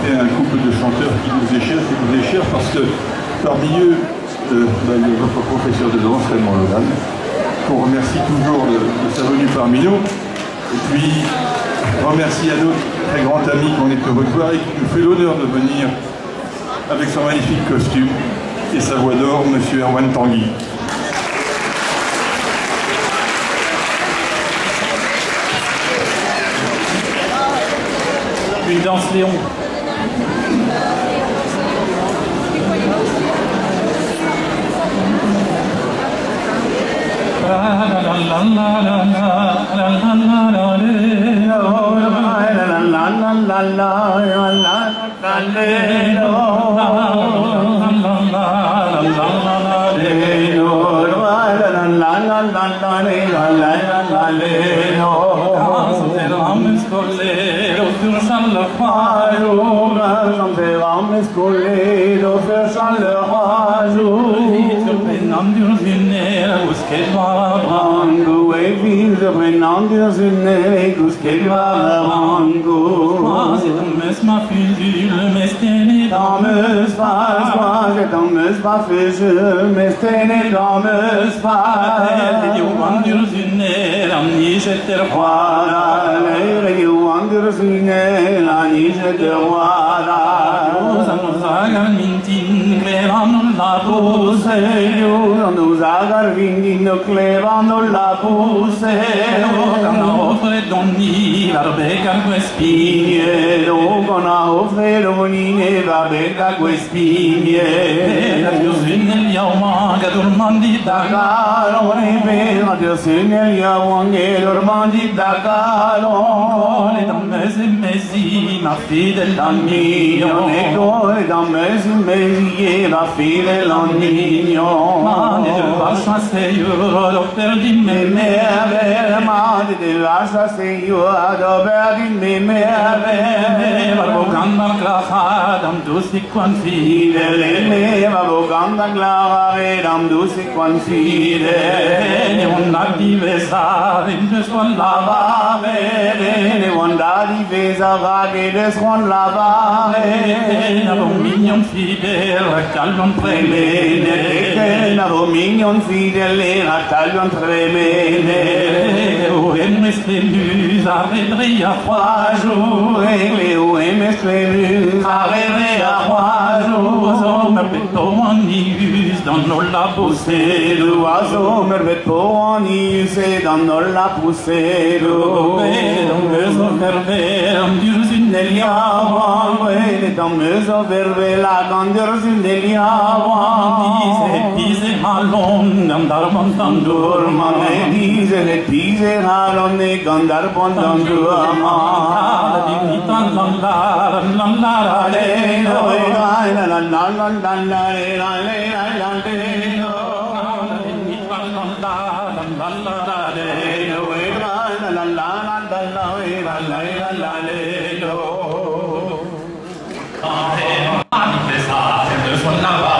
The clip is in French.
présenter un couple de chanteurs qui nous est cher, parce que parmi eux, votre professeur de danse, Raymond Lodan, qu'on remercie toujours de sa venue parmi nous. Et puis, remercie à notre très grand ami qu'on est heureux de voir et qui nous fait l'honneur de venir avec son magnifique costume et sa voix d'or, M. Erwan Tanguy. Une danse Léon. La